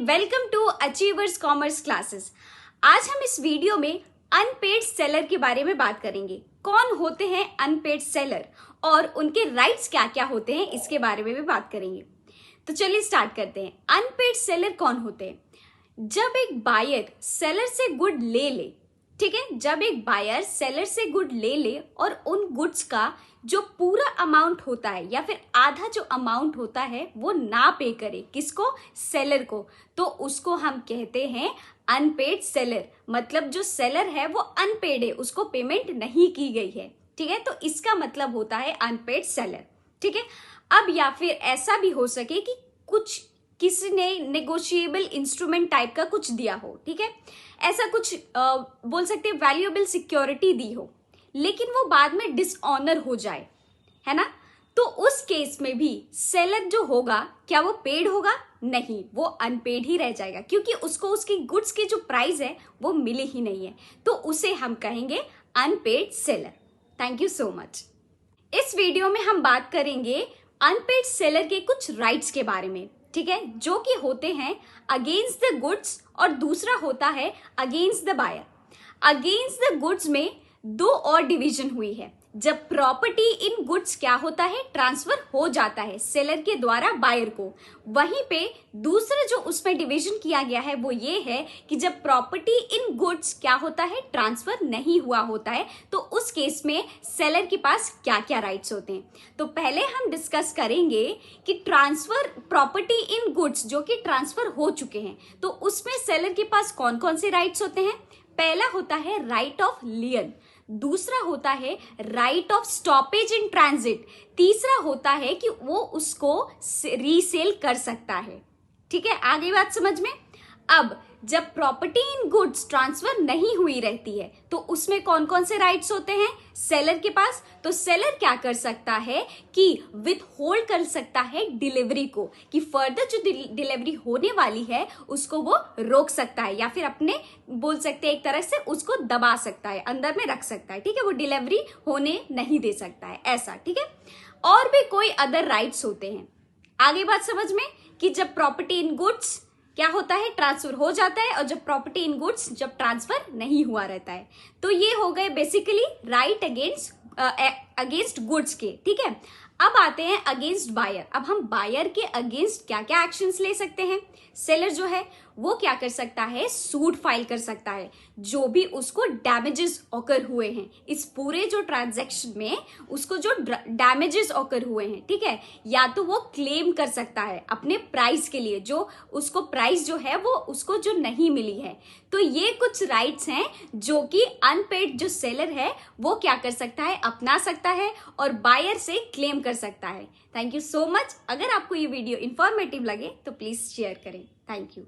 Welcome to achievers commerce classes. आज हम इस वीडियो में अनपेड सेलर के बारे में बात करेंगे। कौन होते हैं अनपेड सेलर और उनके राइट्स क्या क्या होते हैं, इसके बारे में भी बात करेंगे। तो चलिए स्टार्ट करते हैं। अनपेड सेलर कौन होते हैं? जब एक बायर सेलर से गुड ले ले, ठीक है, जब एक बायर सेलर से गुड ले ले और उन गुड्स का जो पूरा अमाउंट होता है या फिर आधा जो अमाउंट होता है वो ना पे करे, किसको? सेलर को, तो उसको हम कहते हैं अनपेड सेलर। मतलब जो सेलर है वो अनपेड है, उसको पेमेंट नहीं की गई है, ठीक है, तो इसका मतलब होता है अनपेड सेलर, ठीक है। अब या फिर ऐसा भी हो सके कि कुछ किसी ने नेगोशिएबल इंस्ट्रूमेंट टाइप का कुछ दिया हो, ठीक है, ऐसा कुछ बोल सकते हैं वैल्यूएबल सिक्योरिटी दी हो, लेकिन वो बाद में डिसऑनर हो जाए, है ना, तो उस केस में भी सेलर जो होगा क्या वो पेड होगा? नहीं, वो अनपेड ही रह जाएगा, क्योंकि उसको उसकी गुड्स की जो प्राइस है वो मिली ही नहीं है, तो उसे हम कहेंगे unpaid seller. Thank you so much. इस वीडियो में हम बात करेंगे अनपेड सेलर के कुछ राइट्स के बारे में, ठीक है, जो कि होते हैं अगेंस्ट द गुड्स और दूसरा होता है against the buyer. Against the goods में दो और डिवीजन हुई है। जब प्रॉपर्टी इन गुड्स क्या होता है, ट्रांसफर हो जाता है सेलर के द्वारा बायर को, वहीं पे दूसरा जो उसमें डिवीजन किया गया है वो ये है कि जब प्रॉपर्टी इन गुड्स क्या होता है, ट्रांसफर नहीं हुआ होता है, तो उस केस में सेलर के पास क्या क्या राइट्स होते हैं। तो पहले हम डिस्कस करेंगे कि ट्रांसफर प्रॉपर्टी इन गुड्स जो कि ट्रांसफर हो चुके हैं, तो उसमें सेलर के पास कौन कौन से राइट्स होते हैं। पहला होता है राइट ऑफ लियन, दूसरा होता है right of stoppage in transit, तीसरा होता है कि वो उसको रीसेल कर सकता है, ठीक है, आगे बात समझ में। अब जब प्रॉपर्टी इन गुड्स ट्रांसफर नहीं हुई रहती है तो उसमें कौन कौन से राइट्स होते हैं सेलर के पास। तो सेलर क्या कर सकता है कि विथ होल्ड कर सकता है डिलीवरी को, कि फर्दर जो डिलीवरी होने वाली है उसको वो रोक सकता है, या फिर अपने बोल सकते हैं एक तरह से उसको दबा सकता है, अंदर में रख सकता है, ठीक है, वो डिलीवरी होने नहीं दे सकता है, ऐसा, ठीक है। और भी कोई अदर राइट्स होते हैं। आगे बात समझ में कि जब प्रॉपर्टी इन गुड्स क्या होता है, ट्रांसफर हो जाता है, और जब प्रॉपर्टी इन गुड्स जब ट्रांसफर नहीं हुआ रहता है, तो ये हो गए बेसिकली राइट अगेंस्ट गुड्स के, ठीक है। अब आते हैं अगेंस्ट बायर। अब हम बायर के अगेंस्ट क्या क्या एक्शंस ले सकते हैं। सेलर जो है वो क्या कर सकता है, सूट फाइल कर सकता है, जो भी उसको डैमेजेस ऑकर हुए हैं इस पूरे जो ट्रांजैक्शन में, उसको जो डैमेजेस ऑकर हुए हैं, ठीक है, या तो वो क्लेम कर सकता है अपने प्राइस के लिए, जो उसको प्राइस जो है वो उसको जो नहीं मिली है। तो ये कुछ राइट्स हैं जो कि अनपेड जो सेलर है वो क्या कर सकता है, अपना सकता है और बायर से क्लेम कर सकता है। Thank you so much. अगर आपको ये वीडियो इंफॉर्मेटिव लगे तो प्लीज शेयर करें। Thank you.